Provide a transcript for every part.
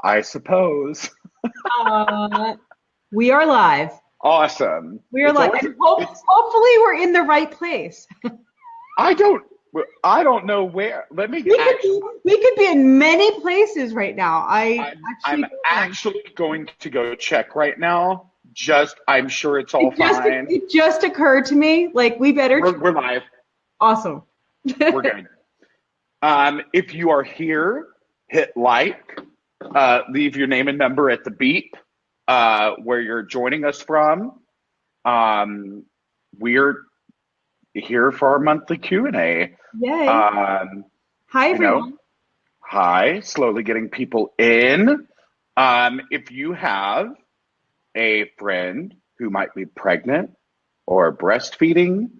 I suppose. We are live. Awesome. We are live. And hopefully we're in the right place. I don't know where. We could be in many places right now. I'm actually going to go check right now. I'm sure it's all fine. It just occurred to me, like We're live. Awesome. We're good. If you are here, hit like, leave your name and number at the beep, where you're joining us from. We're here for our monthly Q&A. Yay. Hi, everyone. Hi, slowly getting people in. If you have a friend who might be pregnant or breastfeeding,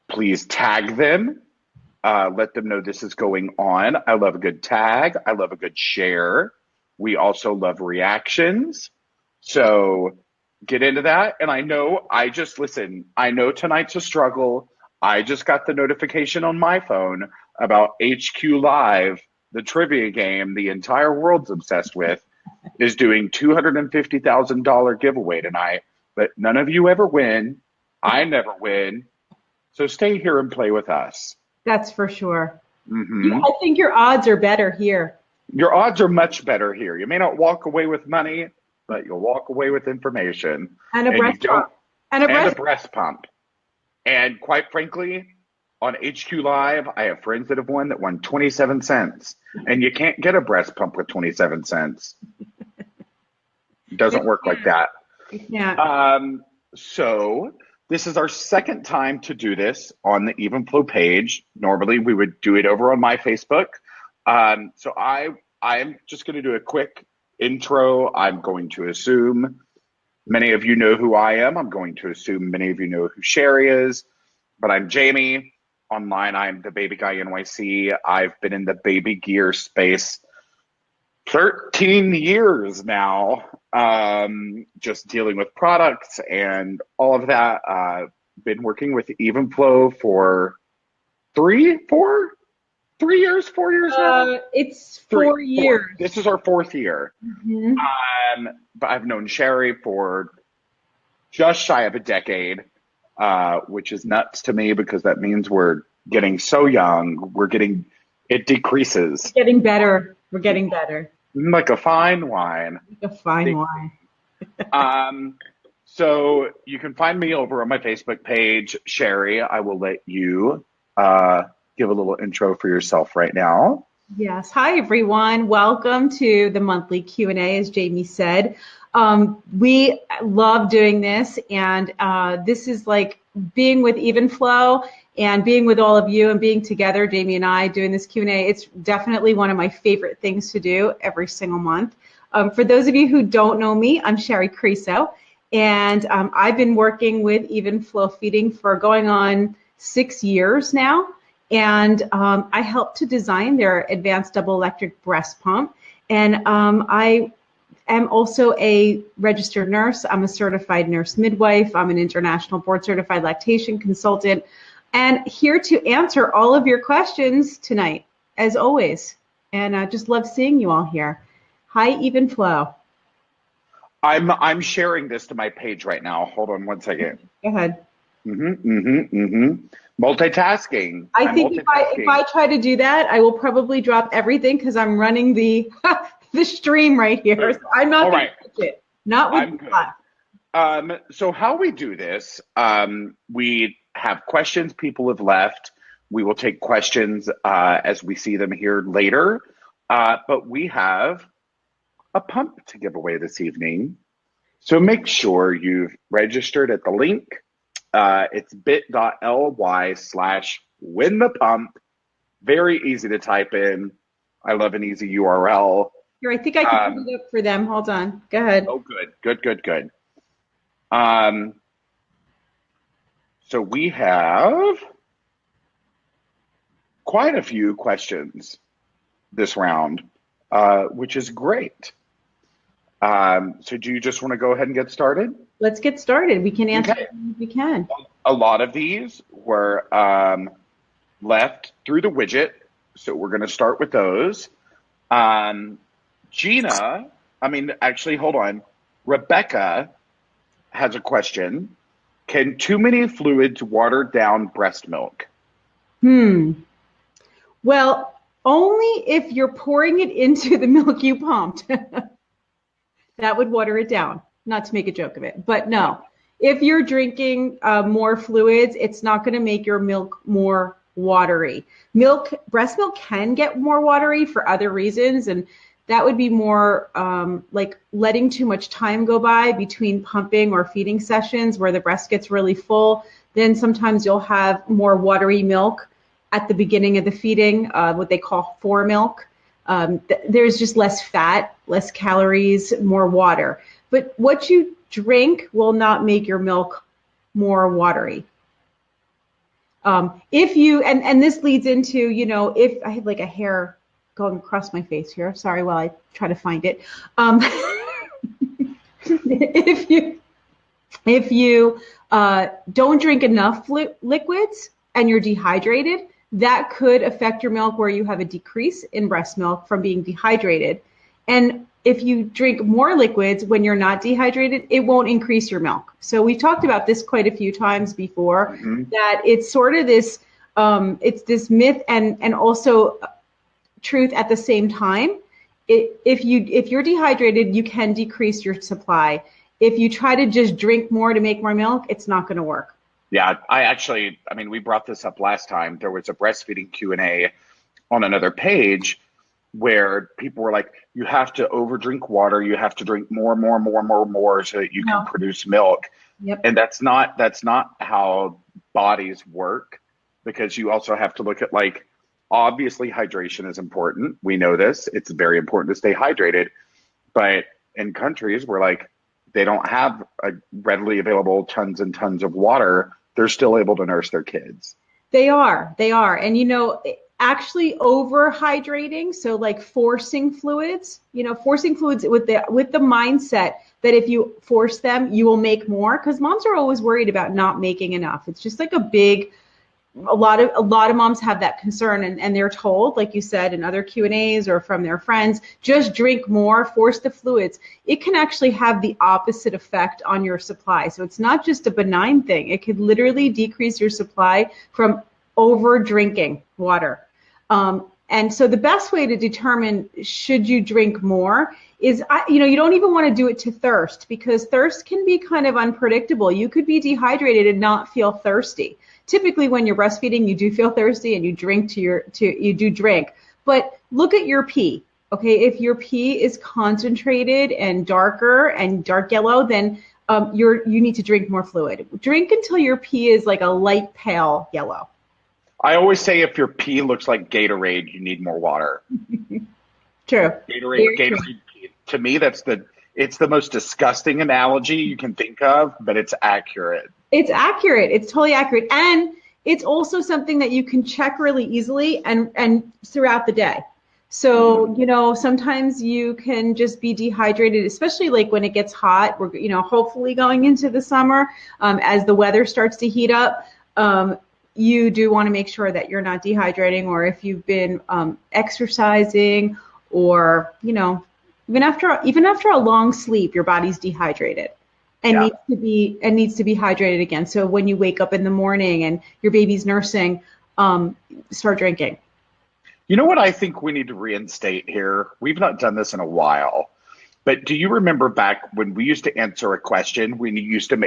please tag them. Let them know this is going on. I love a good tag. I love a good share. We also love reactions. So get into that. And I know tonight's a struggle. I just got the notification on my phone about HQ Live, the trivia game the entire world's obsessed with, is doing $250,000 giveaway tonight. But none of you ever win. I never win. So stay here and play with us. That's for sure. Mm-hmm. I think your odds are better here. Your odds are much better here. You may not walk away with money, but you'll walk away with information. And a breast pump. And a breast pump. And quite frankly, on HQ Live, I have friends that have won 27 cents. And you can't get a breast pump with 27 cents. It doesn't work like that. Yeah. So this is our second time to do this on the Even Flow page. Normally we would do it over on my Facebook. So I'm just going to do a quick intro. I'm going to assume many of you know who I am. I'm going to assume many of you know who Shari is. But I'm Jamie. Online, I'm the Baby Guy NYC. I've been in the baby gear space 13 years now, just dealing with products and all of that. Been working with Even Flow for 4 years now? It's 4 years. This is our 4th year. Mm-hmm. But I've known Shari for just shy of a decade, which is nuts to me because that means we're getting so young. It decreases. Getting better. We're getting better. Like a fine wine. Like a fine wine. So you can find me over on my Facebook page, Shari. I will let you give a little intro for yourself right now. Yes. Hi, everyone. Welcome to the monthly Q&A, as Jamie said. We love doing this, and this is like being with Even Flow and being with all of you and being together, Jamie and I, doing this Q&A. It's definitely one of my favorite things to do every single month. For those of you who don't know me, I'm Shari Criso, and I've been working with Even Flow Feeding for going on 6 years now. And I helped to design their advanced double electric breast pump. And I am also a registered nurse. I'm a certified nurse midwife. I'm an international board certified lactation consultant, and here to answer all of your questions tonight, as always. And I just love seeing you all here. Hi, Even Flow. I'm sharing this to my page right now. Hold on one second. Go ahead. Multitasking. I think if I try to do that, I will probably drop everything because I'm running the the stream right here. So I'm not going to touch it. Not with you. So how we do this, we have questions people have left. We will take questions as we see them here later. But we have a pump to give away this evening. So make sure you've registered at the link. It's bit.ly/winthepump. Very easy to type in. I love an easy URL. Here, I think I can put it up for them. Hold on. Go ahead. Oh, good. So we have quite a few questions this round, which is great. So do you just want to go ahead and get started? Let's get started. We can answer as we can. A lot of these were left through the widget, so we're going to start with those. Actually, hold on. Rebecca has a question. Can too many fluids water down breast milk? Well, only if you're pouring it into the milk you pumped. That would water it down, not to make a joke of it. But no, if you're drinking more fluids, it's not going to make your milk more watery. Breast milk can get more watery for other reasons, and that would be more like letting too much time go by between pumping or feeding sessions where the breast gets really full. Then sometimes you'll have more watery milk at the beginning of the feeding, what they call fore milk. There's just less fat, less calories, more water. But what you drink will not make your milk more watery. If you, and this leads into, if I have like a hair going across my face here, sorry while I try to find it. If you don't drink enough liquids and you're dehydrated, that could affect your milk where you have a decrease in breast milk from being dehydrated. And if you drink more liquids when you're not dehydrated, it won't increase your milk. So we've talked about this quite a few times before, that it's sort of this, it's this myth and also truth at the same time. If you're dehydrated, you can decrease your supply. If you try to just drink more to make more milk, it's not going to work. Yeah, we brought this up last time. There was a breastfeeding Q&A on another page where people were like, you have to overdrink water. You have to drink more so that you can produce milk. Yep. And that's not how bodies work, because you also have to look at, like, obviously hydration is important. We know this. It's very important to stay hydrated. But in countries where, like, they don't have a readily available tons and tons of water, they're still able to nurse their kids. They are. And, actually overhydrating, so like forcing fluids with the mindset that if you force them, you will make more, because moms are always worried about not making enough. It's just like a lot of moms have that concern, and they're told, like you said, in other Q&As or from their friends, just drink more, force the fluids. It can actually have the opposite effect on your supply. So it's not just a benign thing. It could literally decrease your supply from over drinking water. And so the best way to determine should you drink more is, you don't even want to do it to thirst, because thirst can be kind of unpredictable. You could be dehydrated and not feel thirsty. Typically, when you're breastfeeding, you do feel thirsty and you do drink. But look at your pee. Okay, if your pee is concentrated and darker and dark yellow, then you need to drink more fluid. Drink until your pee is like a light pale yellow. I always say if your pee looks like Gatorade, you need more water. True. Gatorade. To me, it's the most disgusting analogy you can think of, but it's accurate. It's accurate. It's totally accurate. And it's also something that you can check really easily and throughout the day. So, sometimes you can just be dehydrated, especially like when it gets hot. We're, hopefully going into the summer, as the weather starts to heat up. You do want to make sure that you're not dehydrating, or if you've been exercising, or even after a long sleep, your body's dehydrated and needs to be hydrated again. So when you wake up in the morning and your baby's nursing, start drinking. You know what I think we need to reinstate here? We've not done this in a while. But do you remember back when we used to answer a question,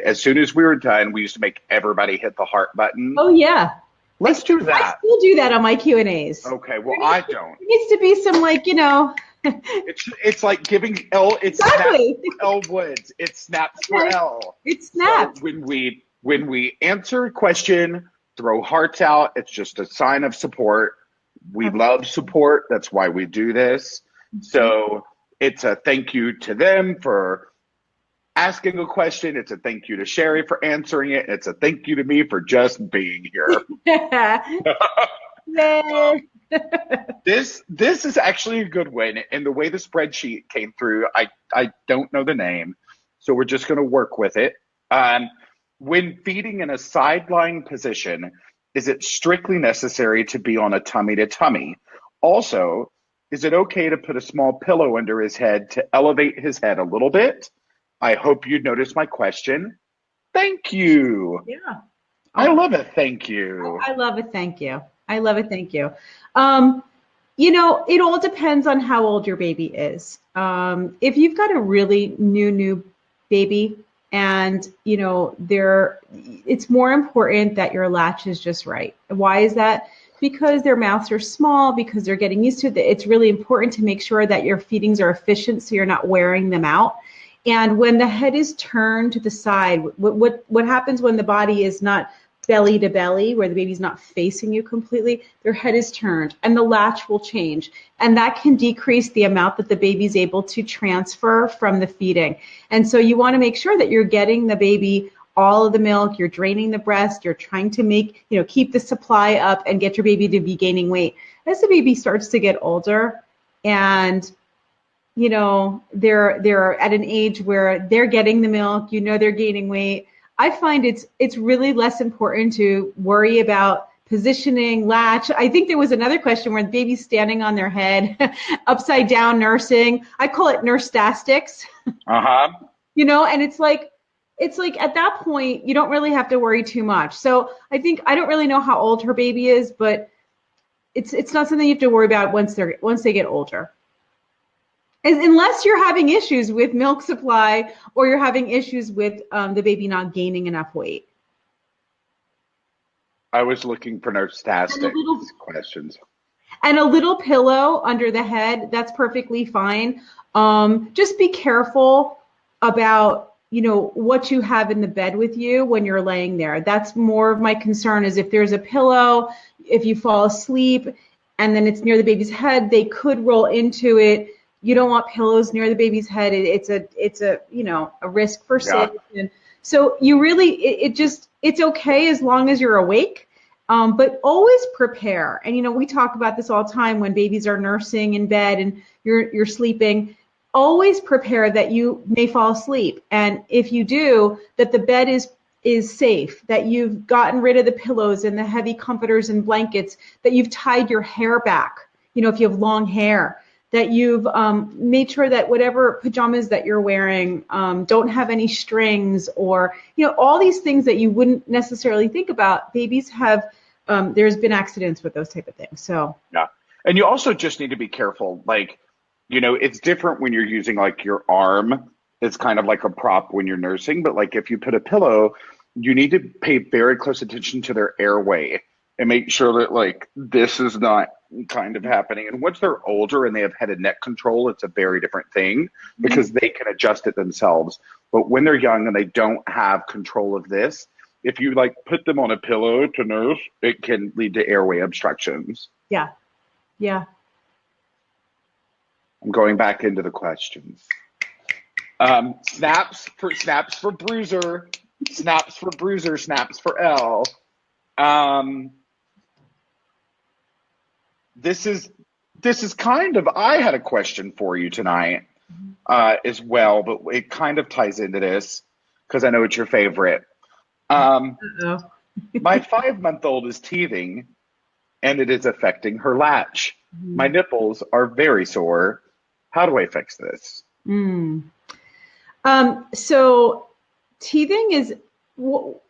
as soon as we were done, we used to make everybody hit the heart button? Oh, yeah. Let's do that. I still do that on my Q&As. Okay, well, I don't. There needs to be some, like, It's like giving L. It's exactly. snaps for L Woods. It snaps for L. It snaps. So when we answer a question, throw hearts out. It's just a sign of support. We love support. That's why we do this. So it's a thank you to them for asking a question. It's a thank you to Shari for answering it. It's a thank you to me for just being here. This is actually a good one. And the way the spreadsheet came through, I don't know the name, so we're just going to work with it. When feeding in a sideline position, is it strictly necessary to be on a tummy to tummy? Also, Is it okay to put a small pillow under his head to elevate his head a little bit? I hope you noticed my question. Thank you. Yeah. I Oh, love it. Thank you. I love a thank you. I love a thank you. It all depends on how old your baby is. If you've got a really new baby and, it's more important that your latch is just right. Why is that? Because their mouths are small, because they're getting used to it. It's really important to make sure that your feedings are efficient so you're not wearing them out. And when the head is turned to the side, what happens when the body is not belly to belly, where the baby's not facing you completely, their head is turned and the latch will change. And that can decrease the amount that the baby's able to transfer from the feeding. And so you want to make sure that you're getting the baby all of the milk, you're draining the breast, you're trying to keep the supply up and get your baby to be gaining weight. As the baby starts to get older and they're at an age where they're getting the milk, they're gaining weight, I find it's really less important to worry about positioning, latch. I think there was another question where the baby's standing on their head, upside down nursing. I call it nurse-stastics. Uh-huh. And it's like at that point, you don't really have to worry too much. So I don't really know how old her baby is, but it's not something you have to worry about once they get older. Unless you're having issues with milk supply or you're having issues with the baby not gaining enough weight. I was looking for nurse-tastic questions. And a little pillow under the head, that's perfectly fine. Just be careful about what you have in the bed with you when you're laying there. That's more of my concern, is if there's a pillow, if you fall asleep and then it's near the baby's head, they could roll into it. You don't want pillows near the baby's head. It's a risk for safety. And so you really, it's okay as long as you're awake, but always prepare. And, we talk about this all the time when babies are nursing in bed and you're sleeping. Always prepare that you may fall asleep. And if you do, that the bed is safe, that you've gotten rid of the pillows and the heavy comforters and blankets, that you've tied your hair back, if you have long hair, that you've made sure that whatever pajamas that you're wearing don't have any strings, or, all these things that you wouldn't necessarily think about. Babies have, there's been accidents with those type of things. So yeah. And you also just need to be careful. It's different when you're using your arm. It's kind of like a prop when you're nursing, but if you put a pillow, you need to pay very close attention to their airway and make sure that this is not kind of happening. And once they're older and they have head and neck control, it's a very different thing because they can adjust it themselves. But when they're young and they don't have control of this, if you put them on a pillow to nurse, it can lead to airway obstructions. Yeah. Yeah. I'm going back into the questions. Snaps for bruiser, snaps for bruiser, snaps for L. This is kind of, I had a question for you tonight as well, but it kind of ties into this because I know it's your favorite. My 5-month-old is teething and it is affecting her latch. My nipples are very sore. How do I fix this? So teething is,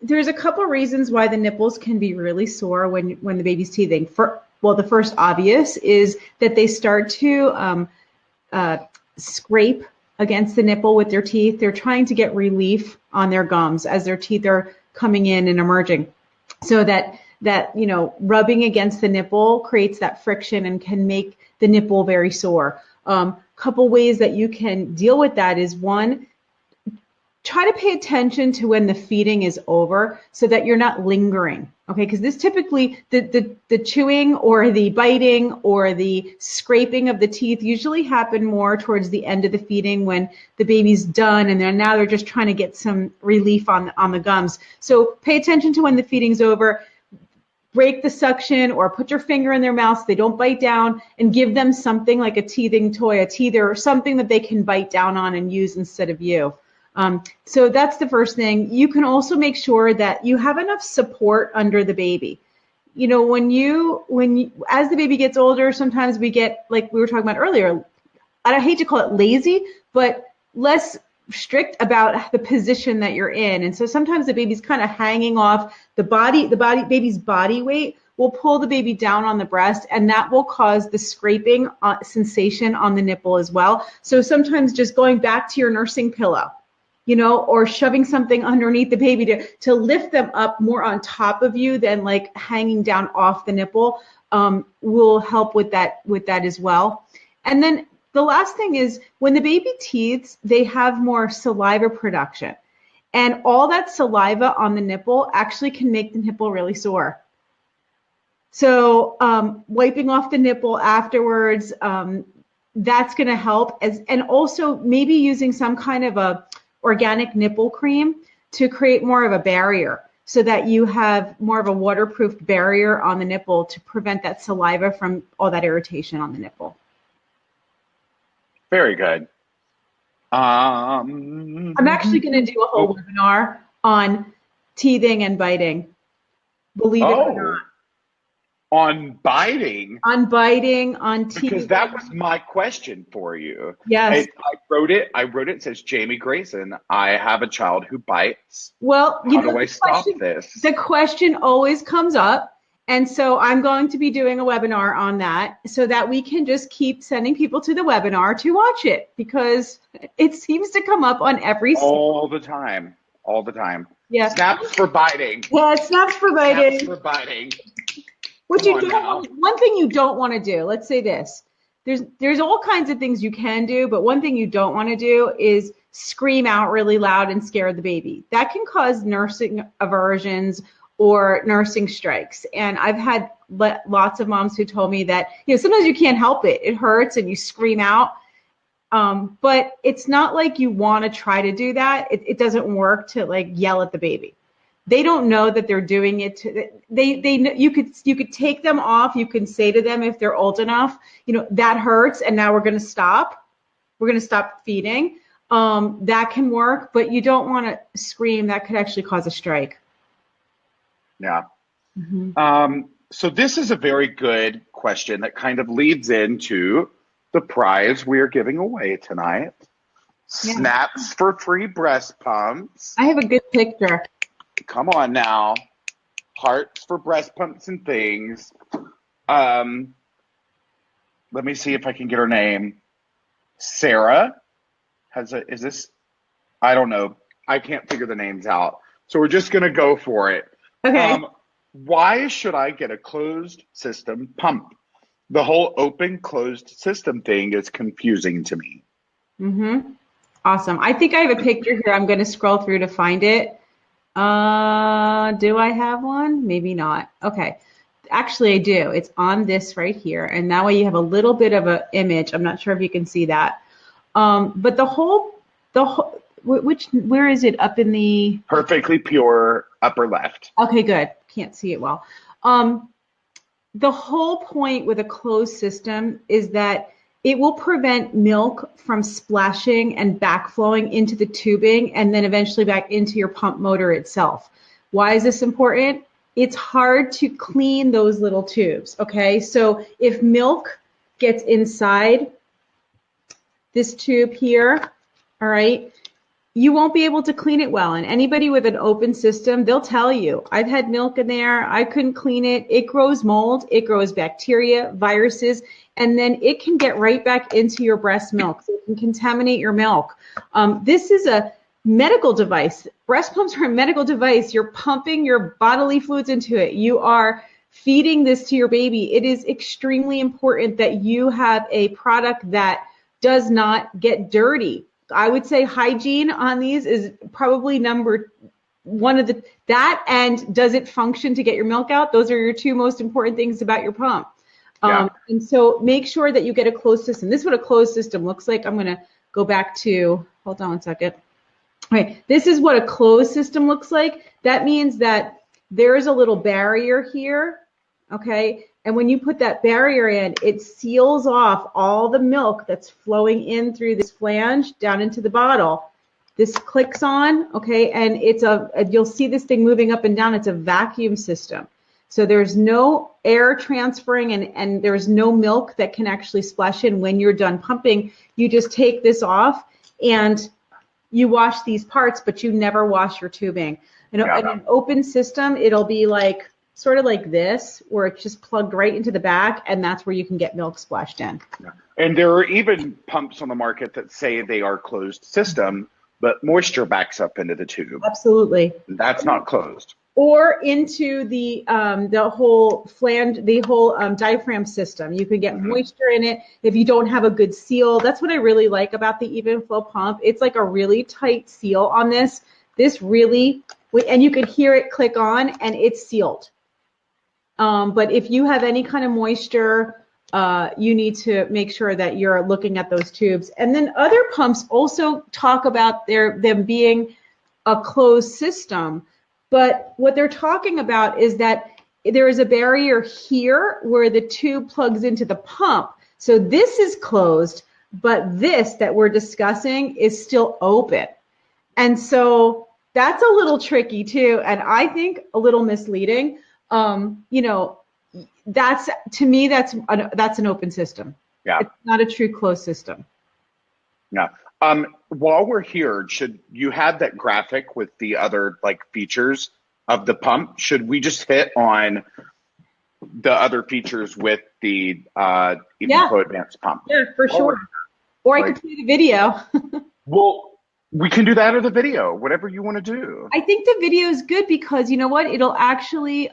there's a couple reasons why the nipples can be really sore when the baby's teething. The first obvious is that they start to scrape against the nipple with their teeth. They're trying to get relief on their gums as their teeth are coming in and emerging. So that rubbing against the nipple creates that friction and can make the nipple very sore. Couple ways that you can deal with that is, one, try to pay attention to when the feeding is over so that you're not lingering. Okay, because this typically, the chewing or the biting or the scraping of the teeth usually happen more towards the end of the feeding when the baby's done and now they're just trying to get some relief on the gums. So pay attention to when the feeding's over. Break the suction or put your finger in their mouth so they don't bite down, and give them something like a teething toy, a teether, or something that they can bite down on and use instead of you. So that's the first thing. You can also make sure that you have enough support under the baby. as the baby gets older, sometimes we get, like we were talking about earlier, I hate to call it lazy, but less strict about the position that you're in. And so sometimes the baby's kind of hanging off baby's body weight will pull the baby down on the breast, and that will cause the scraping sensation on the nipple as well. So sometimes just going back to your nursing pillow, or shoving something underneath the baby to lift them up more on top of you than like hanging down off the nipple will help with that as well. And then the last thing is when the baby teeths, they have more saliva production. And all that saliva on the nipple actually can make the nipple really sore. So wiping off the nipple afterwards, that's going to help. And also maybe using some kind of a organic nipple cream to create more of a barrier so that you have more of a waterproof barrier on the nipple to prevent that saliva from all that irritation on the nipple. Very good. I'm actually going to do a whole webinar on teething and biting. Believe it or not. On biting? On biting, on teething. Because that was my question for you. Yes. I wrote it. It says, Jamie Grayson, I have a child who bites. Well, how do I stop this? The question always comes up. And so I'm going to be doing a webinar on that so that we can just keep sending people to the webinar to watch it, because it seems to come up on every all the time. Yeah. Snaps for biting. Yeah, snaps for biting. Snaps for biting. One thing you don't want to do, let's say this. There's all kinds of things you can do, but one thing you don't want to do is scream out really loud and scare the baby. That can cause nursing aversions or nursing strikes. And I've had lots of moms who told me that, sometimes you can't help it. It hurts and you scream out. But it's not like you want to try to do that. It doesn't work to like yell at the baby. They don't know that they're doing it. You could take them off. You can say to them if they're old enough, that hurts, and now we're going to stop. We're going to stop feeding. That can work, but you don't want to scream. That could actually cause a strike. Yeah. Mm-hmm. So this is a very good question that kind of leads into the prize we are giving away tonight. Yeah. Snaps for free breast pumps. I have a good picture. Come on now. Hearts for breast pumps and things. Let me see if I can get her name. Sarah is this? I don't know. I can't figure the names out. So we're just going to go for it. Okay. Why should I get a closed system pump? The whole open closed system thing is confusing to me. Mm-hmm. Awesome. I think I have a picture here. I'm going to scroll through to find it. Do I have one? Maybe not. Okay. Actually, I do. It's on this right here. And that way you have a little bit of an image. I'm not sure if you can see that. But where is it? Up in the perfectly pure upper left. Okay, good. Can't see it well. The whole point with a closed system is that it will prevent milk from splashing and backflowing into the tubing and then eventually back into your pump motor itself. Why is this important? It's hard to clean those little tubes, okay? So if milk gets inside this tube here, all right, you won't be able to clean it well. And anybody with an open system, they'll tell you, I've had milk in there, I couldn't clean it. It grows mold, it grows bacteria, viruses, and then it can get right back into your breast milk. So it can contaminate your milk. This is a medical device. Breast pumps are a medical device. You're pumping your bodily fluids into it. You are feeding this to your baby. It is extremely important that you have a product that does not get dirty. I would say hygiene on these is probably number one of that, and does it function to get your milk out? Those are your two most important things about your pump. Yeah. And so make sure that you get a closed system. This is what a closed system looks like. I'm going to go back to, hold on one second. Okay, this is what a closed system looks like. That means that there is a little barrier here, okay? And when you put that barrier in, it seals off all the milk that's flowing in through this flange down into the bottle. This clicks on, okay, and you'll see this thing moving up and down. It's a vacuum system. So there's no air transferring and there's no milk that can actually splash in when you're done pumping. You just take this off and you wash these parts, but you never wash your tubing. In an open system, it'll be like sort of like this, where it's just plugged right into the back, and that's where you can get milk splashed in. Yeah. And there are even pumps on the market that say they are closed system, but moisture backs up into the tube. Absolutely. That's not closed. Or into the whole flange, the whole diaphragm system. You can get moisture in it if you don't have a good seal. That's what I really like about the even flow pump. It's like a really tight seal on this. This really, and you could hear it click on, and it's sealed. But if you have any kind of moisture, you need to make sure that you're looking at those tubes. And then other pumps also talk about them being a closed system. But what they're talking about is that there is a barrier here where the tube plugs into the pump. So this is closed, but this that we're discussing is still open. And so that's a little tricky too, and I think a little misleading. That's, to me, that's an open system. Yeah. It's not a true closed system. Yeah. While we're here, should you have that graphic with the other features of the pump? Should we just hit on the other features with the even flow advanced pump? Yeah, for sure. Or I could play the video. Well, we can do that or the video, whatever you want to do. I think the video is good because you know what? It'll actually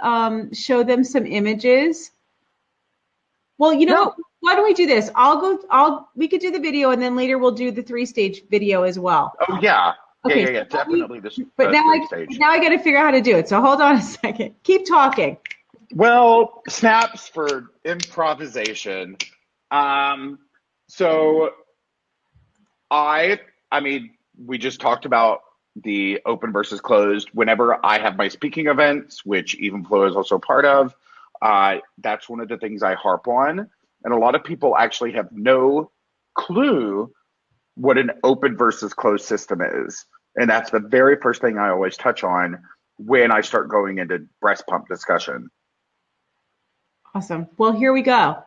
show them some images. Well, why don't we do this? We could do the video, and then later we'll do the 3-stage video as well. Oh yeah. Okay, yeah, definitely. But now I got to figure out how to do it. So hold on a second. Keep talking. Well, snaps for improvisation. So we just talked about the open versus closed. Whenever I have my speaking events, which Evenflow is also part of, that's one of the things I harp on. And a lot of people actually have no clue what an open versus closed system is. And that's the very first thing I always touch on when I start going into breast pump discussion. Awesome. Well, here we go.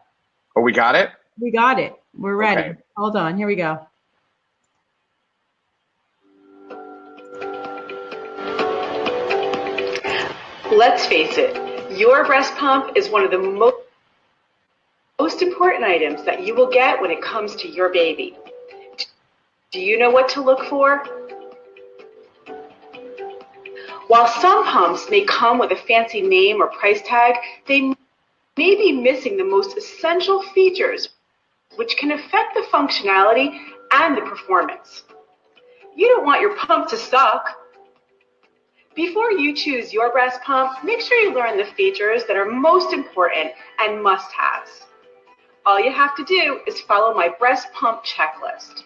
Oh, we got it? We got it. We're ready. Okay. Hold on. Here we go. Let's face it, your breast pump is one of the most important items that you will get when it comes to your baby. Do you know what to look for? While some pumps may come with a fancy name or price tag, they may be missing the most essential features which can affect the functionality and the performance. You don't want your pump to suck. Before you choose your breast pump, make sure you learn the features that are most important and must-haves. All you have to do is follow my breast pump checklist.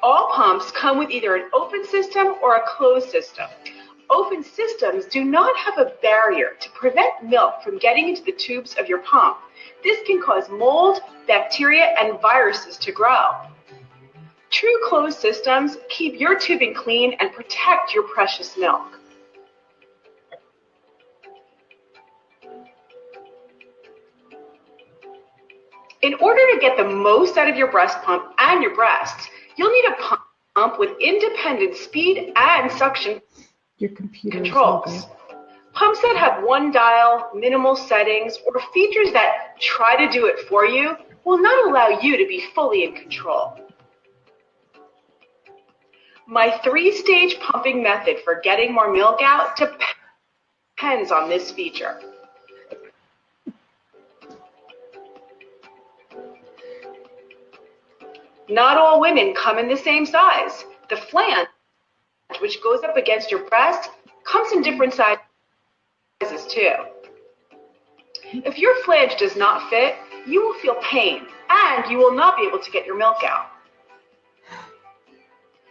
All pumps come with either an open system or a closed system. Open systems do not have a barrier to prevent milk from getting into the tubes of your pump. This can cause mold, bacteria, and viruses to grow. True closed systems keep your tubing clean and protect your precious milk. In order to get the most out of your breast pump and your breasts, you'll need a pump with independent speed and suction controls. Pumps that have one dial, minimal settings, or features that try to do it for you will not allow you to be fully in control. My 3-stage pumping method for getting more milk out depends on this feature. Not all women come in the same size. The flange, which goes up against your breast, comes in different sizes too. If your flange does not fit, you will feel pain and you will not be able to get your milk out.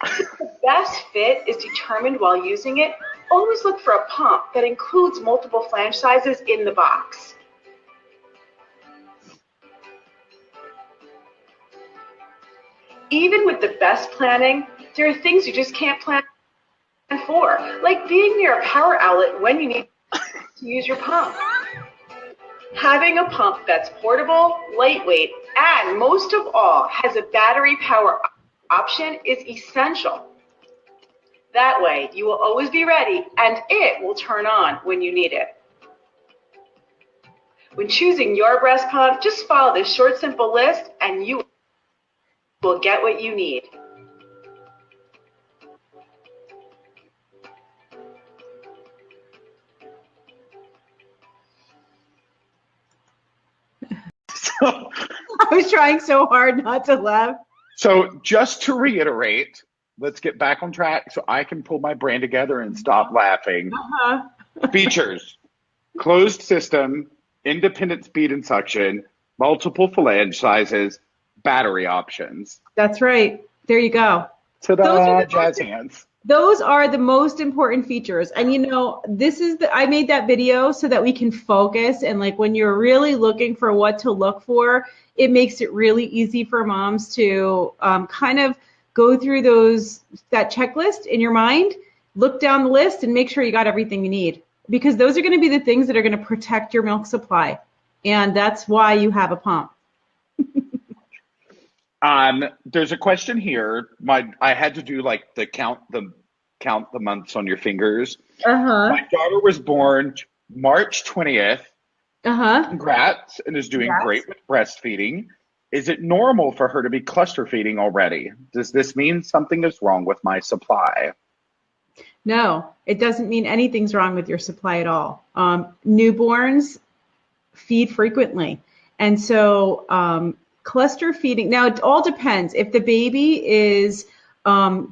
If the best fit is determined while using it, always look for a pump that includes multiple flange sizes in the box. Even with the best planning, there are things you just can't plan before, like being near a power outlet when you need to use your pump. Having a pump that's portable, lightweight, and most of all, has a battery power option is essential. That way, you will always be ready and it will turn on when you need it. When choosing your breast pump, just follow this short, simple list and you will get what you need. I was trying so hard not to laugh. So just to reiterate, let's get back on track so I can pull my brain together and stop laughing. Features: closed system, independent speed and suction, multiple flange sizes, battery options. That's right. There you go. Ta-da, jazz hands. Those are the most important features. And you know, I made that video so that we can focus, and like when you're really looking for what to look for, it makes it really easy for moms to kind of go through that checklist in your mind, look down the list and make sure you got everything you need, because those are going to be the things that are going to protect your milk supply. And that's why you have a pump. There's a question here. I had to do like the count the months on your fingers. My daughter was born March 20th. Congrats, and is doing great with breastfeeding. Is it normal for her to be cluster feeding already? Does this mean something is wrong with my supply? No, it doesn't mean anything's wrong with your supply at all. Newborns feed frequently. And so cluster feeding, now it all depends. If the baby is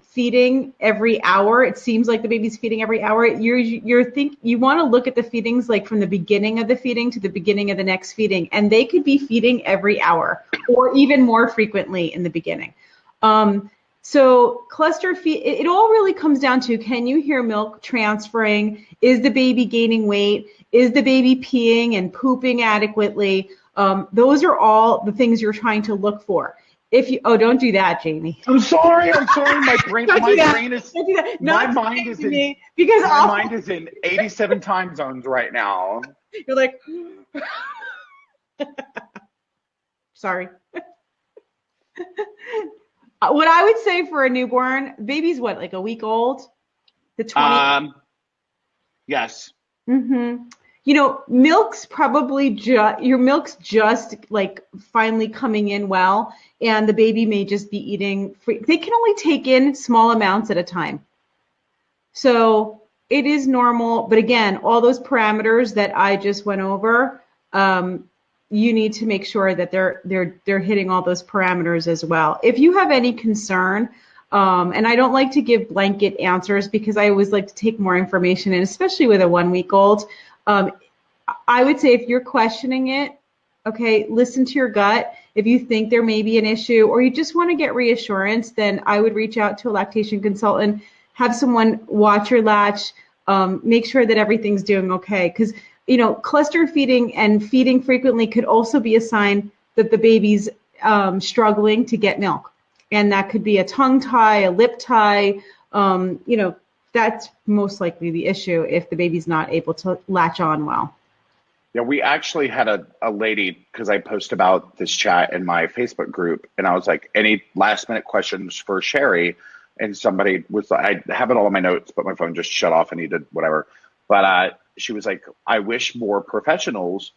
feeding every hour, it seems like the baby's feeding every hour, you want to look at the feedings like from the beginning of the feeding to the beginning of the next feeding, and they could be feeding every hour or even more frequently in the beginning. So cluster feed, it all really comes down to, can you hear milk transferring? Is the baby gaining weight? Is the baby peeing and pooping adequately? Those are all the things you're trying to look for. Don't do that, Jamie. I'm sorry. My brain is in 87 time zones right now. You're like, sorry. What I would say for a newborn, baby's what, like a week old? The 20? Yes. Mm-hmm. You know, your milk's just like finally coming in well, and the baby may just be eating they can only take in small amounts at a time. So it is normal, but again, all those parameters that I just went over, you need to make sure that they're hitting all those parameters as well. If you have any concern, and I don't like to give blanket answers because I always like to take more information, and especially with a 1 week old, I would say if you're questioning it, okay, listen to your gut. If you think there may be an issue or you just want to get reassurance, then I would reach out to a lactation consultant, have someone watch your latch, make sure that everything's doing okay. Because, you know, cluster feeding and feeding frequently could also be a sign that the baby's struggling to get milk. And that could be a tongue tie, a lip tie, that's most likely the issue if the baby's not able to latch on well. Yeah, we actually had a lady, because I post about this chat in my Facebook group, and I was like, any last minute questions for Shari? And somebody was like, I have it all in my notes, but my phone just shut off and needed whatever. But she was like, I wish more professionals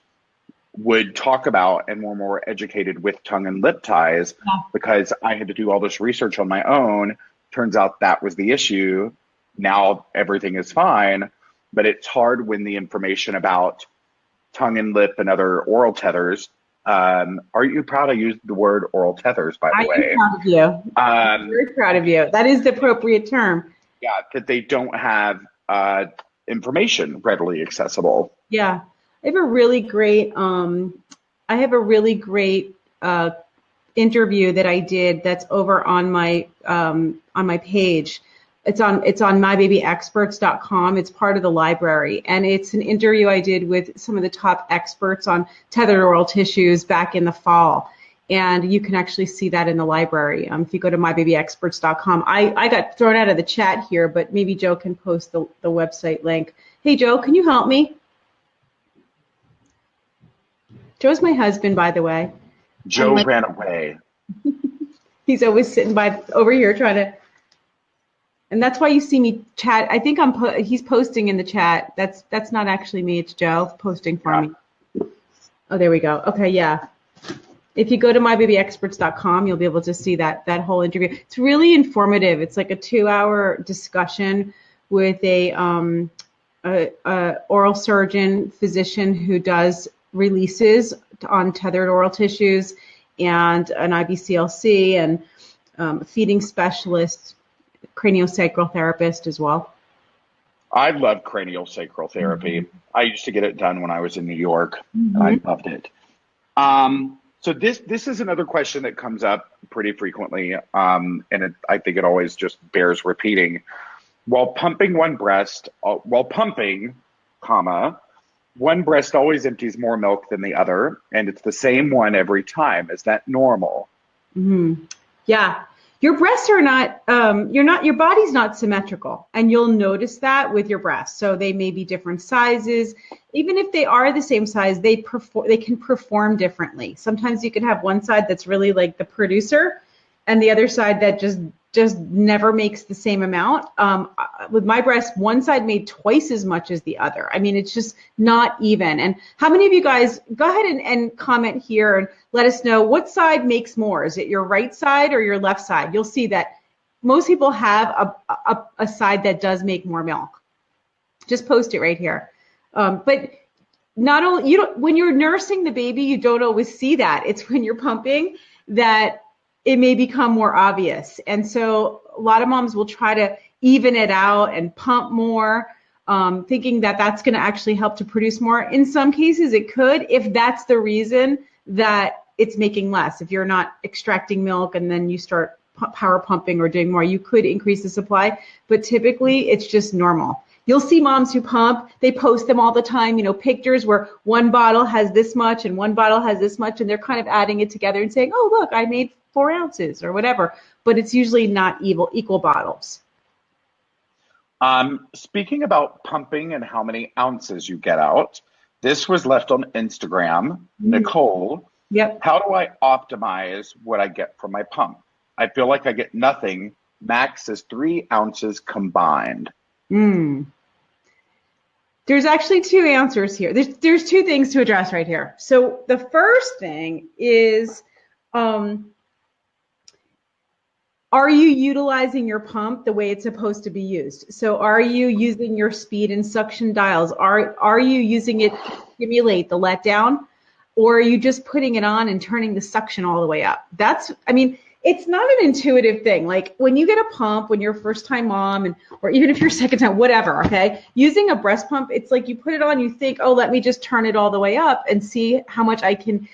would talk about and were more educated with tongue and lip ties, because I had to do all this research on my own. Turns out that was the issue. Now everything is fine, but it's hard when the information about tongue and lip and other oral tethers. Are you proud I used the word oral tethers, by the way? I'm proud of you. I'm very proud of you. That is the appropriate term. Yeah, that they don't have information readily accessible. Yeah, I have a really great interview that I did that's over on my page. It's on mybabyexperts.com. It's part of the library, and it's an interview I did with some of the top experts on tethered oral tissues back in the fall. And you can actually see that in the library. If you go to mybabyexperts.com, I got thrown out of the chat here, but maybe Joe can post the website link. Hey, Joe, can you help me? Joe's my husband, by the way. Joe ran away. He's always sitting over here trying to, and that's why you see me chat. I think he's posting in the chat. That's not actually me. It's Joe posting for me. Oh, there we go. Okay, yeah. If you go to mybabyexperts.com, you'll be able to see that whole interview. It's really informative. It's like a 2-hour discussion with a oral surgeon physician who does releases on tethered oral tissues, and an IBCLC, and feeding specialist, craniosacral therapist as well. I love craniosacral therapy. I used to get it done when I was in New York, and I loved it. So this is another question that comes up pretty frequently, and I think it always just bears repeating. While pumping, one breast always empties more milk than the other, and it's the same one every time. Is that normal? Yeah. Your breasts are not, your body's not symmetrical, and you'll notice that with your breasts. So they may be different sizes. Even if they are the same size, they can perform differently. Sometimes you can have one side that's really like the producer, and the other side that just never makes the same amount. With my breast, one side made twice as much as the other. I mean, it's just not even. And how many of you guys, go ahead and comment here and let us know what side makes more. Is it your right side or your left side? You'll see that most people have a side that does make more milk. Just post it right here. But not only, when you're nursing the baby, you don't always see that. It's when you're pumping that it may become more obvious. And so a lot of moms will try to even it out and pump more, thinking that that's going to actually help to produce more. In some cases, it could, if that's the reason that it's making less. If you're not extracting milk and then you start power pumping or doing more, you could increase the supply. But typically, it's just normal. You'll see moms who pump, they post them all the time, pictures where one bottle has this much and one bottle has this much, and they're kind of adding it together and saying, oh, look, I made 4 ounces or whatever, but it's usually not equal bottles. Speaking about pumping and how many ounces you get out, this was left on Instagram. Nicole, yep. How do I optimize what I get from my pump? I feel like I get nothing. Max is 3 ounces combined. There's actually 2 answers here. There's 2 things to address right here. So the first thing is, are you utilizing your pump the way it's supposed to be used? So are you using your speed and suction dials? Are you using it to stimulate the letdown? Or are you just putting it on and turning the suction all the way up? It's not an intuitive thing. Like when you get a pump, when you're a first time mom, or even if you're second time, whatever, okay? Using a breast pump, it's like you put it on, you think, oh, let me just turn it all the way up and see how much I can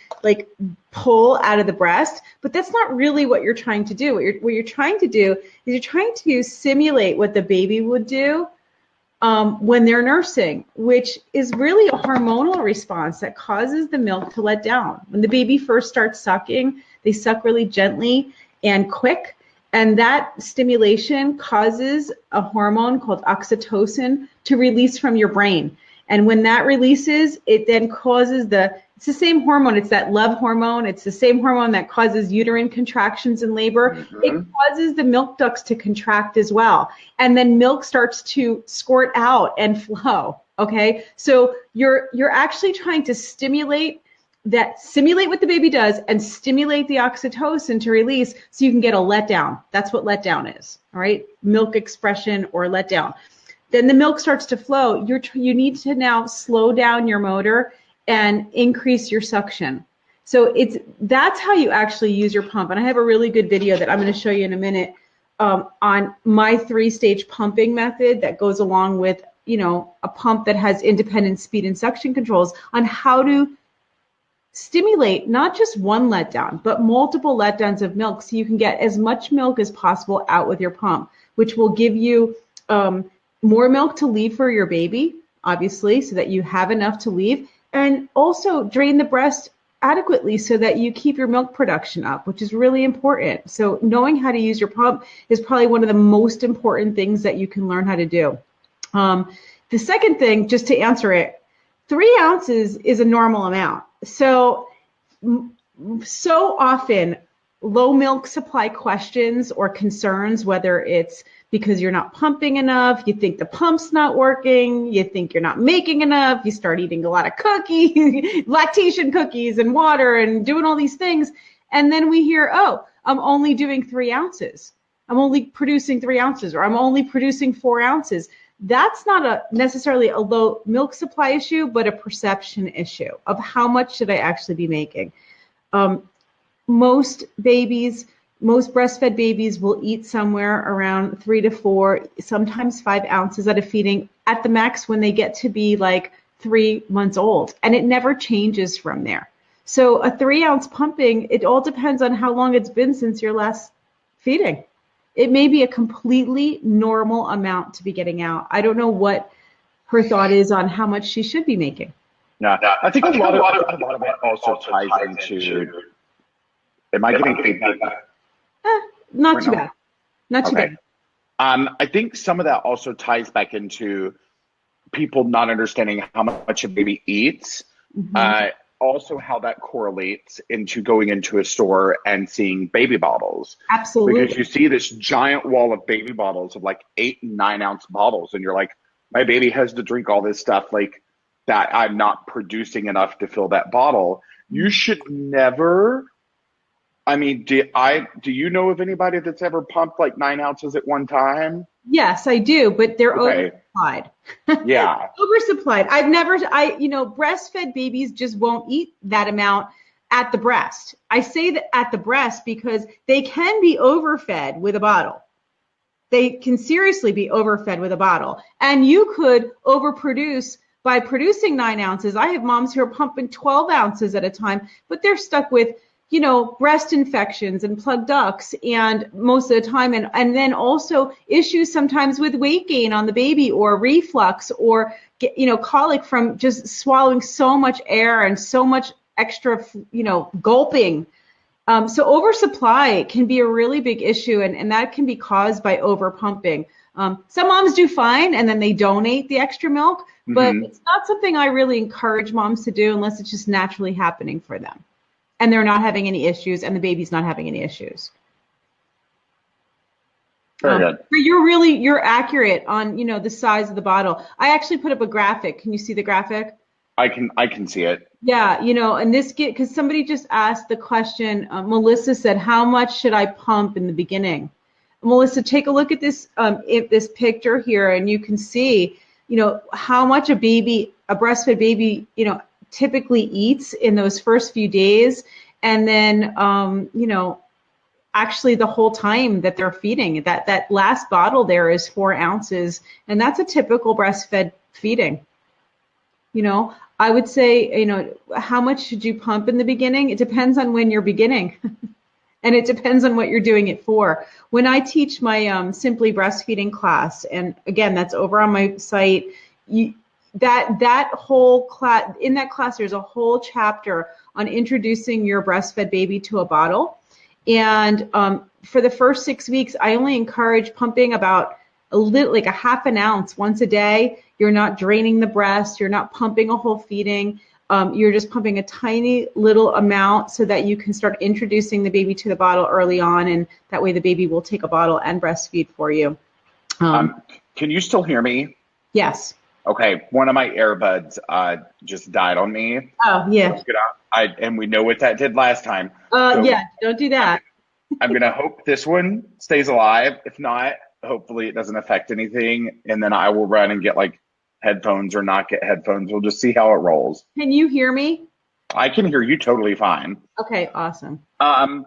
pull out of the breast. But that's not really what you're trying to do. What you're trying to do is you're trying to simulate what the baby would do when they're nursing, which is really a hormonal response that causes the milk to let down. When the baby first starts sucking, they suck really gently and quick, and that stimulation causes a hormone called oxytocin to release from your brain. And when that releases, it then causes it's the same hormone. It's that love hormone. It's the same hormone that causes uterine contractions in labor. It causes the milk ducts to contract as well. And then milk starts to squirt out and flow. Okay. So you're actually trying to simulate what the baby does and stimulate the oxytocin to release so you can get a letdown. That's what letdown is. All right. Milk expression or letdown. Then the milk starts to flow. You need to now slow down your motor and increase your suction. So that's how you actually use your pump. And I have a really good video that I'm going to show you in a minute on my 3-stage pumping method that goes along with, a pump that has independent speed and suction controls on how to stimulate not just one letdown, but multiple letdowns of milk so you can get as much milk as possible out with your pump, which will give you more milk to leave for your baby, obviously, so that you have enough to leave, and also drain the breast adequately so that you keep your milk production up, which is really important. So knowing how to use your pump is probably one of the most important things that you can learn how to do. The second thing, just to answer it, 3 ounces is a normal amount. So often low milk supply questions or concerns, whether it's because you're not pumping enough, you think the pump's not working, you think you're not making enough, you start eating a lot of cookies, lactation cookies and water and doing all these things. And then we hear, oh, I'm only doing 3 ounces. I'm only producing 3 ounces, or I'm only producing 4 ounces. That's not necessarily a low milk supply issue, but a perception issue of how much should I actually be making. Most breastfed babies will eat somewhere around 3 to 4, sometimes 5 ounces at a feeding at the max when they get to be like 3 months old. And it never changes from there. So a 3 ounce pumping, it all depends on how long it's been since your last feeding. It may be a completely normal amount to be getting out. I don't know what her thought is on how much she should be making. Yeah, I think a lot of it also ties into, am I getting feedback? Not too bad. Not too bad. I think some of that also ties back into people not understanding how much a baby eats. Also how that correlates into going into a store and seeing baby bottles. Absolutely. Because you see this giant wall of baby bottles of like 8 and 9 ounce bottles. And you're like, my baby has to drink all this stuff like that. I'm not producing enough to fill that bottle. You should never, I mean, do you know of anybody that's ever pumped like 9 ounces at one time? Yes, I do, but they're oversupplied. Yeah. Oversupplied. Breastfed babies just won't eat that amount at the breast. I say that at the breast because they can be overfed with a bottle. They can seriously be overfed with a bottle. And you could overproduce by producing 9 ounces. I have moms who are pumping 12 ounces at a time, but they're stuck with breast infections and plugged ducts and most of the time. And then also issues sometimes with weight gain on the baby or reflux or, colic from just swallowing so much air and so much extra, gulping. So oversupply can be a really big issue and that can be caused by over pumping. Some moms do fine and then they donate the extra milk, but it's not something I really encourage moms to do unless it's just naturally happening for them. And they're not having any issues, and the baby's not having any issues. Very good. But you're accurate on, the size of the bottle. I actually put up a graphic. Can you see the graphic? I can see it. Yeah, and because somebody just asked the question, Melissa said, how much should I pump in the beginning? Melissa, take a look at this picture here, and you can see, how much a breastfed baby, typically eats in those first few days, and then actually the whole time that they're feeding. That last bottle there is 4 ounces, and that's a typical breastfed feeding. I would say, how much should you pump in the beginning? It depends on when you're beginning. And it depends on what you're doing it for. When I teach my Simply Breastfeeding class, and again, that's over on my site, that whole class, in that class, there's a whole chapter on introducing your breastfed baby to a bottle. And for the first 6 weeks, I only encourage pumping about like a half an ounce once a day. You're not draining the breast. You're not pumping a whole feeding. You're just pumping a tiny little amount so that you can start introducing the baby to the bottle early on. And that way the baby will take a bottle and breastfeed for you. Can you still hear me? Yes. Okay, one of my earbuds just died on me. Oh, yeah. And we know what that did last time. Yeah, don't do that. I'm going to hope this one stays alive. If not, hopefully it doesn't affect anything. And then I will run and get like headphones or not get headphones. We'll just see how it rolls. Can you hear me? I can hear you totally fine. Okay, awesome. Sarah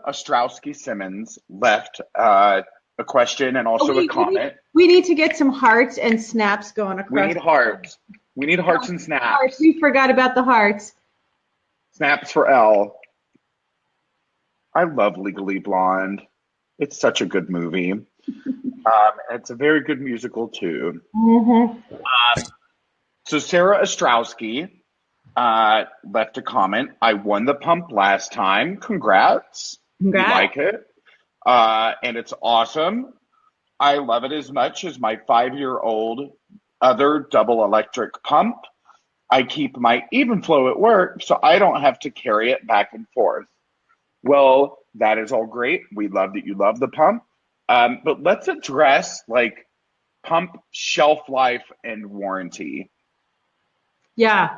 Ostrowski-Simmons left a question and also a comment. We need to get some hearts and snaps going across. We need hearts. We need hearts and snaps. Hearts. We forgot about the hearts. Snaps for Elle. I love Legally Blonde. It's such a good movie. It's a very good musical too. So Sarah Ostrowski left a comment. I won the pump last time. Congrats. Congrats. We like it. And it's awesome. I love it as much as my 5-year-old other double electric pump. I keep my even flow at work so I don't have to carry it back and forth. Well, that is all great. We love that you love the pump. But let's address like pump shelf life and warranty. Yeah.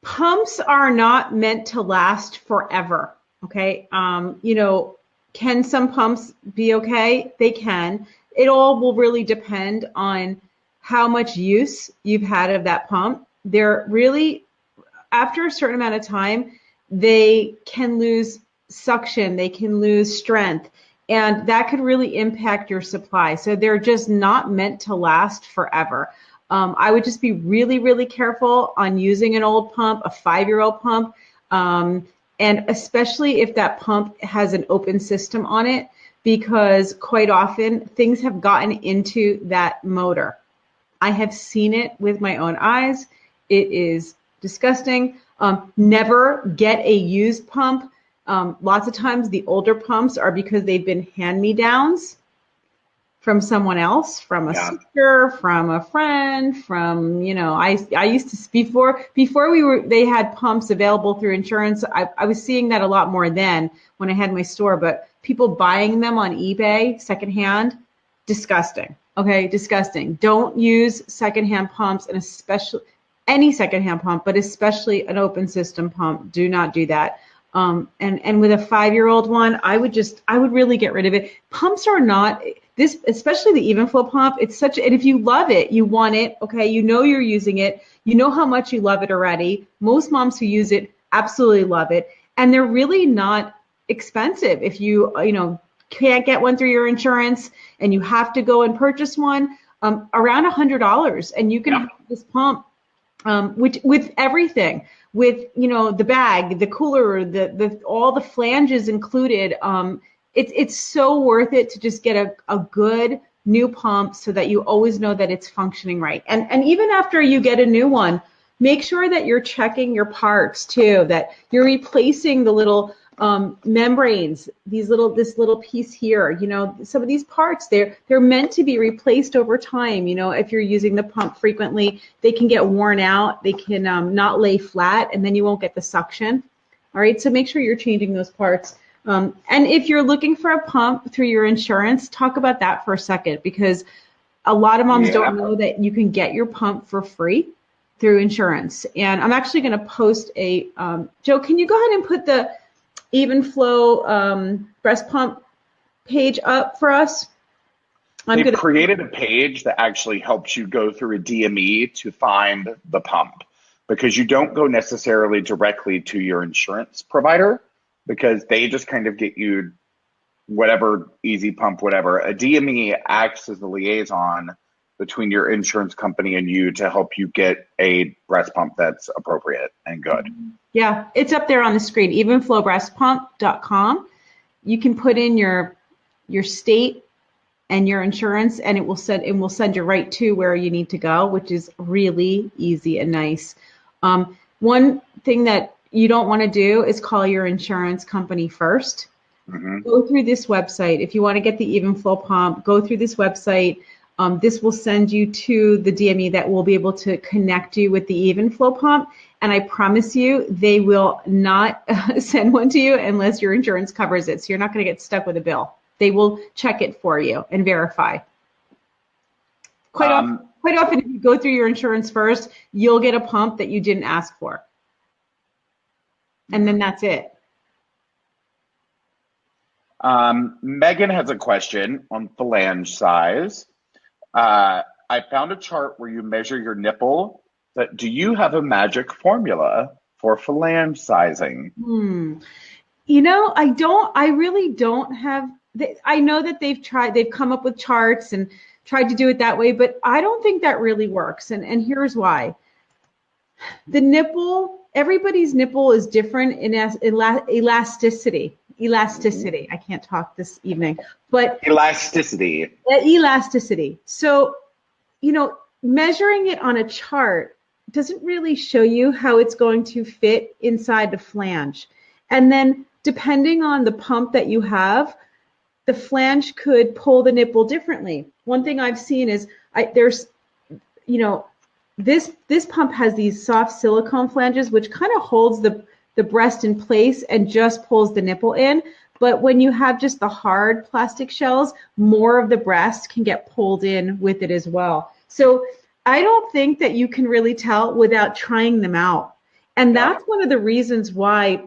Pumps are not meant to last forever. Okay. Can some pumps be okay? They can. It all will really depend on how much use you've had of that pump. They're really, after a certain amount of time, they can lose suction, they can lose strength, and that could really impact your supply. So they're just not meant to last forever. I would just be really, really careful on using an old pump, a 5-year-old pump, and especially if that pump has an open system on it, because quite often things have gotten into that motor. I have seen it with my own eyes. It is disgusting. Never get a used pump. Lots of times the older pumps are because they've been hand-me-downs from someone else, from a sister, from a friend, from, I used to, before they had pumps available through insurance, I was seeing that a lot more then when I had my store, but people buying them on eBay secondhand, disgusting. Okay, disgusting. Don't use secondhand pumps, and especially any secondhand pump, but especially an open system pump. Do not do that. And with a 5-year-old one, I would really get rid of it. Pumps are not this, especially the even flow pump. It's such, and if you love it, you want it. Okay, you're using it. You know how much you love it already. Most moms who use it absolutely love it, and they're really not expensive. If you can't get one through your insurance and you have to go and purchase one, around $100, and you can have this pump, which with everything, with the bag, the cooler, the all the flanges included. It's so worth it to just get a good new pump so that you always know that it's functioning right. And even after you get a new one, make sure that you're checking your parts too, that you're replacing the little membranes, this little piece here. Some of these parts, they're meant to be replaced over time. If you're using the pump frequently, they can get worn out, they can not lay flat, and then you won't get the suction. All right, so make sure you're changing those parts. And if you're looking for a pump through your insurance, talk about that for a second, because a lot of moms don't know that you can get your pump for free through insurance. And I'm actually going to post a, Joe, can you go ahead and put the even flow breast pump page up for us? They've created a page that actually helps you go through a DME to find the pump, because you don't go necessarily directly to your insurance provider, because they just kind of get you whatever easy pump, whatever. A DME acts as the liaison between your insurance company and you to help you get a breast pump that's appropriate and good. Yeah, it's up there on the screen, evenflowbreastpump.com. You can put in your state and your insurance, and it will send you right to where you need to go, which is really easy and nice. One thing that you don't want to do is call your insurance company first. Mm-hmm. Go through this website. If you want to get the even flow pump, go through this website. This will send you to the DME that will be able to connect you with the even flow pump. And I promise you, they will not send one to you unless your insurance covers it. So you're not going to get stuck with a bill. They will check it for you and verify. Quite often, if you go through your insurance first, you'll get a pump that you didn't ask for. And then that's it. Megan has a question on flange size. I found a chart where you measure your nipple. Do you have a magic formula for flange sizing? I really don't have. I know that they've come up with charts and tried to do it that way, but I don't think that really works. And here's why. The nipple, everybody's nipple is different in elasticity. I can't talk this evening, but elasticity. Elasticity. So, measuring it on a chart doesn't really show you how it's going to fit inside the flange. And then depending on the pump that you have, the flange could pull the nipple differently. One thing I've seen is this pump has these soft silicone flanges, which kind of holds the breast in place and just pulls the nipple in. But when you have just the hard plastic shells, more of the breast can get pulled in with it as well. So I don't think that you can really tell without trying them out. And that's one of the reasons why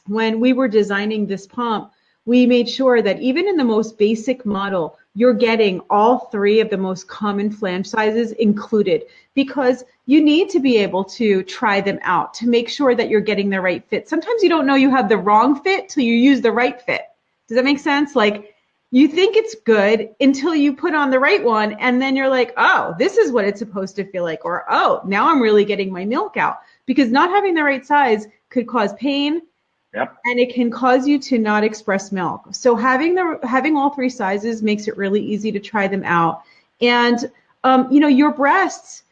when we were designing this pump, we made sure that even in the most basic model, you're getting all three of the most common flange sizes included, because you need to be able to try them out to make sure that you're getting the right fit. Sometimes you don't know you have the wrong fit till you use the right fit. Does that make sense? Like, you think it's good until you put on the right one, and then you're like, oh, this is what it's supposed to feel like, or oh, now I'm really getting my milk out. Because not having the right size could cause pain. Yep. And it can cause you to not express milk. So having all three sizes makes it really easy to try them out. And your breasts,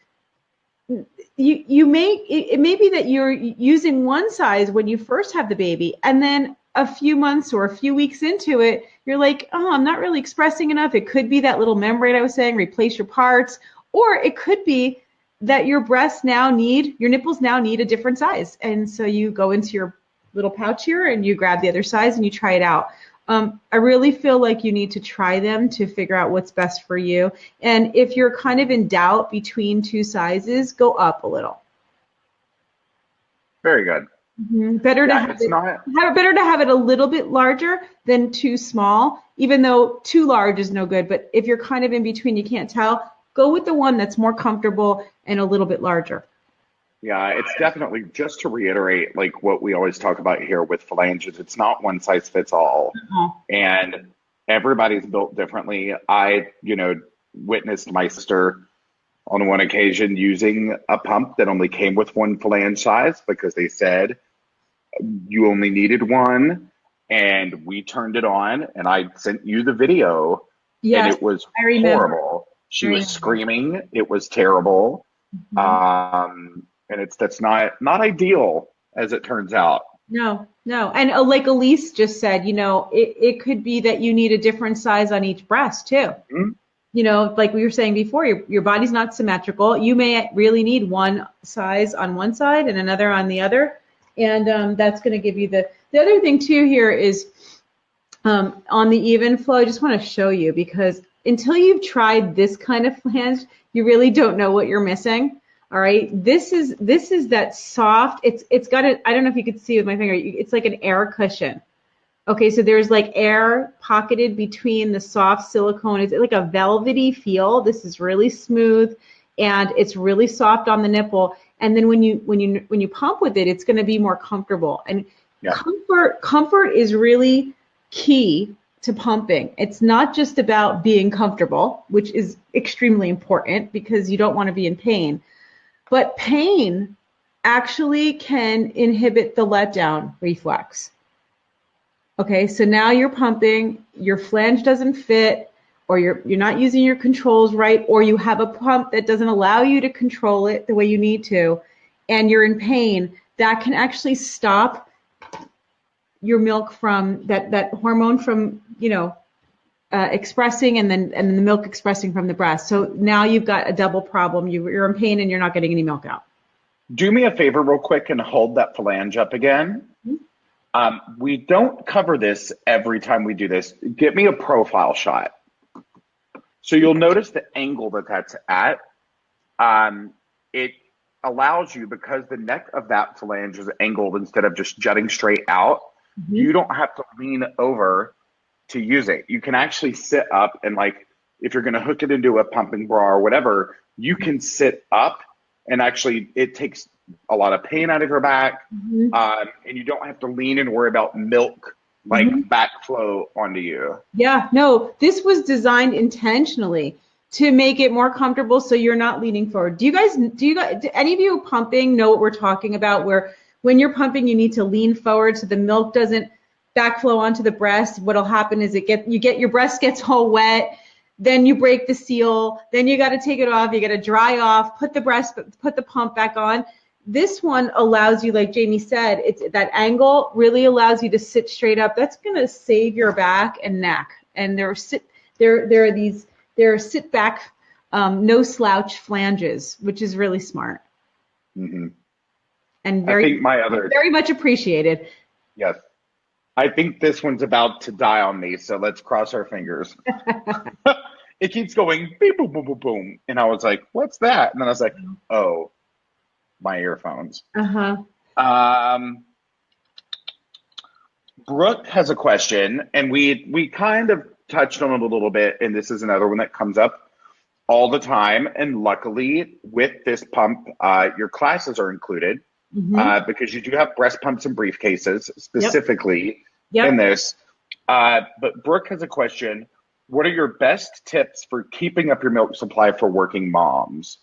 it may be that you're using one size when you first have the baby, and then a few months or a few weeks into it, you're like, oh, I'm not really expressing enough. It could be that little membrane I was saying, replace your parts, or it could be that your nipples now need a different size. And so you go into your little pouch here and you grab the other size and you try it out. I really feel like you need to try them to figure out what's best for you. And if you're kind of in doubt between two sizes, go up a little. Very good. Mm-hmm. Better to have it a little bit larger than too small, even though too large is no good. But if you're kind of in between, you can't tell, go with the one that's more comfortable and a little bit larger. Yeah, it's definitely, just to reiterate, like what we always talk about here with phalanges, it's not one size fits all. And everybody's built differently. I, witnessed my sister on one occasion using a pump that only came with one flange size because they said you only needed one. And we turned it on and I sent you the video. Yes, and it was horrible. She was screaming. It was terrible. And that's not ideal, as it turns out. No. And like Elise just said, it could be that you need a different size on each breast too. Mm-hmm. Like we were saying before, your body's not symmetrical. You may really need one size on one side and another on the other. And that's going to give you the other thing too here is on the even flow, I just want to show you, because until you've tried this kind of flange, you really don't know what you're missing. All right, this is that soft. It's got I don't know if you could see with my finger. It's like an air cushion. Okay, so there's like air pocketed between the soft silicone. It's like a velvety feel. This is really smooth and it's really soft on the nipple. And then when you pump with it, it's going to be more comfortable. And comfort is really key to pumping. It's not just about being comfortable, which is extremely important because you don't want to be in pain. But pain actually can inhibit the letdown reflex. Okay, so now you're pumping, your flange doesn't fit, or you're not using your controls right, or you have a pump that doesn't allow you to control it the way you need to, and you're in pain. That can actually stop your milk from that hormone from expressing and then the milk expressing from the breast. So now you've got a double problem. You're in pain and you're not getting any milk out. Do me a favor real quick and hold that phalange up again. Mm-hmm. We don't cover this every time we do this. Get me a profile shot. So you'll notice the angle that's at. It allows you, because the neck of that phalange is angled instead of just jutting straight out, mm-hmm. you don't have to lean over to use it. You can actually sit up and, like, if you're going to hook it into a pumping bra or whatever, you can sit up and actually it takes a lot of pain out of your back. Mm-hmm. And you don't have to lean and worry about milk like mm-hmm. backflow onto you. Yeah, no, this was designed intentionally to make it more comfortable so you're not leaning forward. Do any of you pumping know what we're talking about, where when you're pumping you need to lean forward so the milk doesn't backflow onto the breast? What'll happen is your breast gets all wet. then you break the seal, then you got to take it off, you got to dry off, put the pump back on. This one allows you, like Jamie said, it's that angle really allows you to sit straight up. That's going to save your back and neck. And there are sit back, no slouch flanges, which is really smart. Mm-hmm. And very much appreciated. Yes. I think this one's about to die on me, so let's cross our fingers. It keeps going beep, boom, boom, boom, boom. And I was like, what's that? And then I was like, oh, my earphones. Brooke has a question, and we kind of touched on it a little bit, and this is another one that comes up all the time. And luckily, with this pump, your classes are included. Because you do have breast pumps and briefcases specifically in this. But Brooke has a question. What are your best tips for keeping up your milk supply for working moms?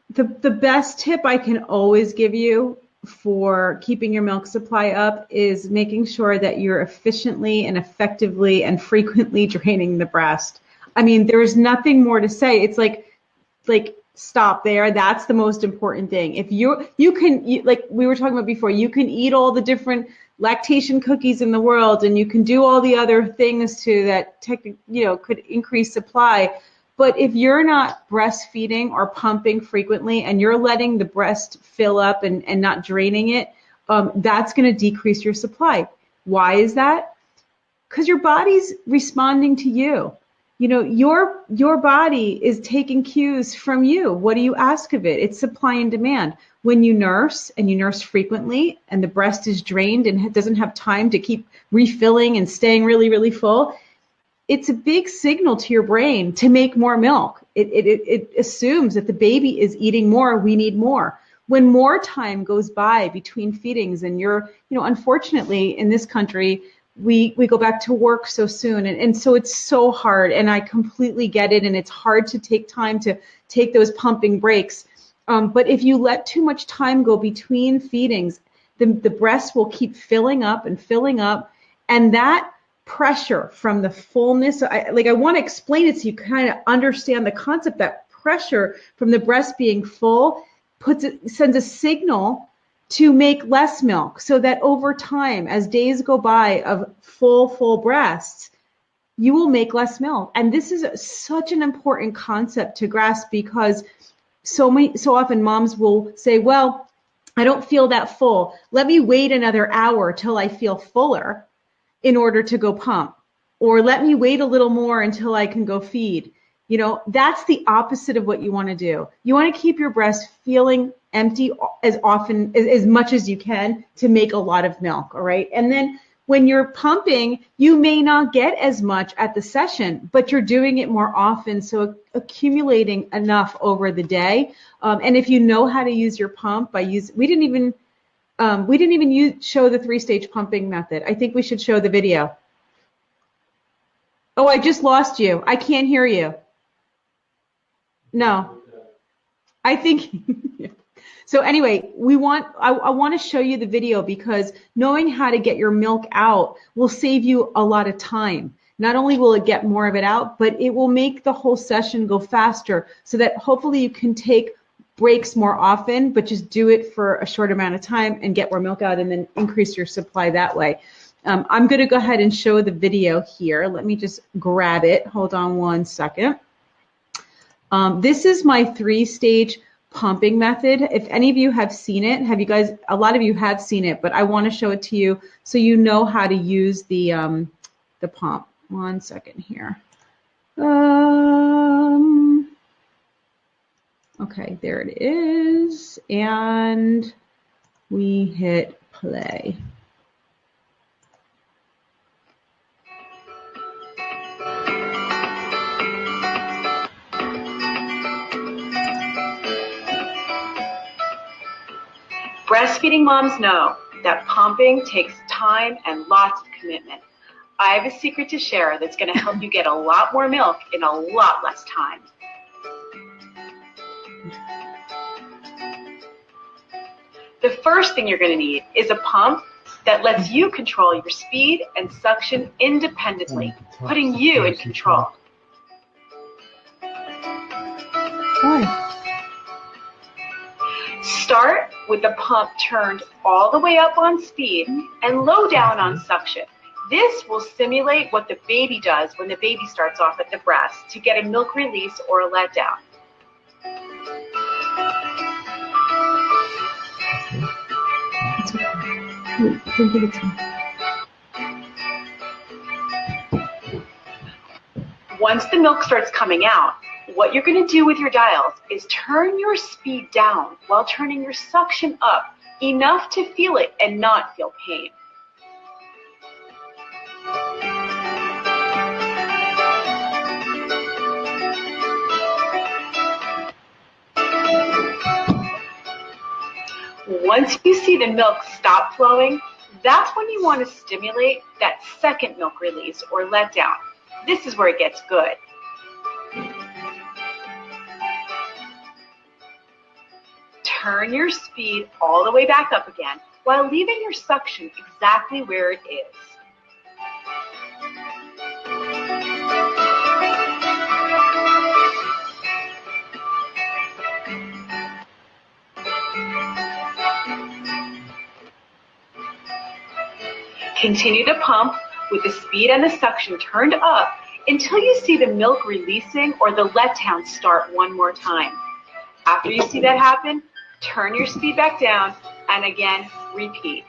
The best tip I can always give you for keeping your milk supply up is making sure that you're efficiently and effectively and frequently draining the breast. I mean, there's nothing more to say. It's like stop there. That's the most important thing. If you can, like we were talking about before, you can eat all the different lactation cookies in the world, and you can do all the other things that could increase supply. But if you're not breastfeeding or pumping frequently, and you're letting the breast fill up and not draining it, that's going to decrease your supply. Why is that? Because your body's responding to you. You know, your body is taking cues from you. What do you ask of it? It's supply and demand. When you nurse, and you nurse frequently, and the breast is drained and doesn't have time to keep refilling and staying really, really full, it's a big signal to your brain to make more milk. It assumes that the baby is eating more, we need more. When more time goes by between feedings, and unfortunately in this country, we go back to work so soon. And so it's so hard, and I completely get it. And it's hard to take time to take those pumping breaks. But if you let too much time go between feedings, the breast will keep filling up and filling up. And that pressure from the fullness, I want to explain it so you kind of understand the concept. That pressure from the breast being full sends a signal to make less milk, so that over time, as days go by of full breasts, you will make less milk. And this is such an important concept to grasp, because so often moms will say, well, I don't feel that full. Let me wait another hour till I feel fuller in order to go pump. Or let me wait a little more until I can go feed. That's the opposite of what you want to do. You want to keep your breast feeling empty as much as you can to make a lot of milk, all right? And then when you're pumping, you may not get as much at the session, but you're doing it more often, so accumulating enough over the day. And if you know how to use your pump, we didn't even show the 3-stage pumping method. I think we should show the video. Oh, I just lost you. I can't hear you. No, I think. So anyway, I want to show you the video, because knowing how to get your milk out will save you a lot of time. Not only will it get more of it out, but it will make the whole session go faster, so that hopefully you can take breaks more often, but just do it for a short amount of time and get more milk out, and then increase your supply that way. I'm going to go ahead and show the video here. Let me just grab it. Hold on one second. This is my 3-stage pumping method. If any of you have seen it, a lot of you have seen it, but I want to show it to you so you know how to use the pump. One second here. Okay, there it is. And we hit play. Breastfeeding moms know that pumping takes time and lots of commitment. I have a secret to share that's going to help you get a lot more milk in a lot less time. The first thing you're going to need is a pump that lets you control your speed and suction independently, putting you in control. Start with the pump turned all the way up on speed and low down on suction. This will simulate what the baby does when the baby starts off at the breast to get a milk release or a letdown. Once the milk starts coming out, what you're going to do with your dials is turn your speed down while turning your suction up enough to feel it and not feel pain. Once you see the milk stop flowing, that's when you want to stimulate that second milk release or letdown. This is where it gets good. Turn your speed all the way back up again while leaving your suction exactly where it is. Continue to pump with the speed and the suction turned up until you see the milk releasing or the letdown start one more time. After you see that happen, turn your speed back down and again, repeat.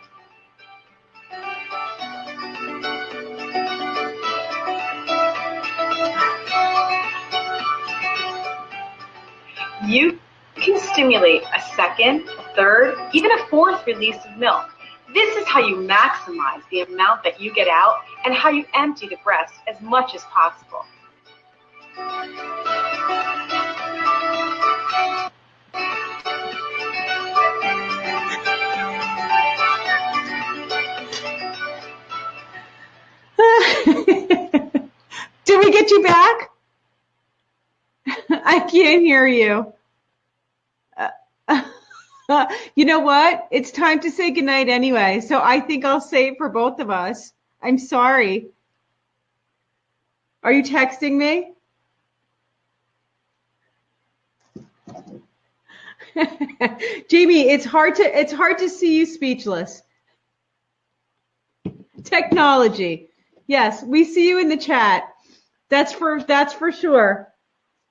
You can stimulate a second, a third, even a fourth release of milk. This is how you maximize the amount that you get out and how you empty the breast as much as possible. Did we get you back? I can't hear you. You know what? It's time to say goodnight anyway, so I think I'll say it for both of us. I'm sorry. Are you texting me? Jamie, it's hard to see you speechless. Technology. Yes, we see you in the chat. That's for sure.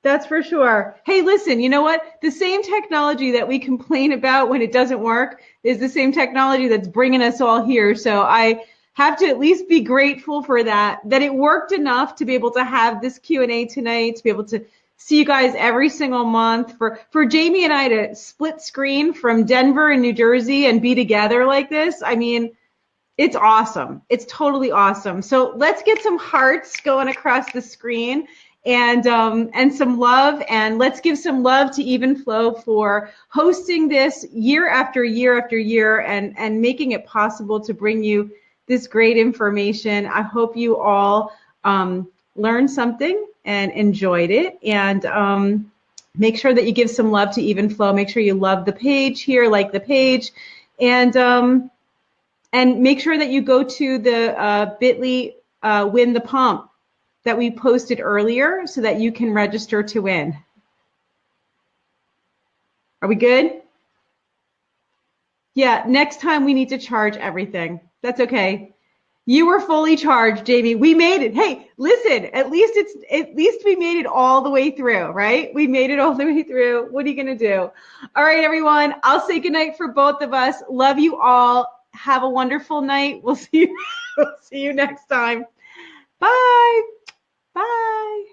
That's for sure. Hey, listen, you know what? The same technology that we complain about when it doesn't work is the same technology that's bringing us all here. So I have to at least be grateful for that it worked enough to be able to have this Q&A tonight, to be able to see you guys every single month, for Jamie and I to split screen from Denver and New Jersey and be together like this. I mean, it's awesome. It's totally awesome. So let's get some hearts going across the screen. And some love, and let's give some love to Evenflow for hosting this year after year after year and making it possible to bring you this great information. I hope you all learned something and enjoyed it, and make sure that you give some love to Evenflow. Make sure you love the page here, like the page, and make sure that you go to the bit.ly win the pump that we posted earlier so that you can register to win. Are we good? Yeah, next time we need to charge everything. That's okay. You were fully charged, Jamie. We made it. Hey, listen, at least we made it all the way through, right? We made it all the way through. What are you going to do? All right, everyone. I'll say goodnight for both of us. Love you all. Have a wonderful night. We'll see you next time. Bye. Bye.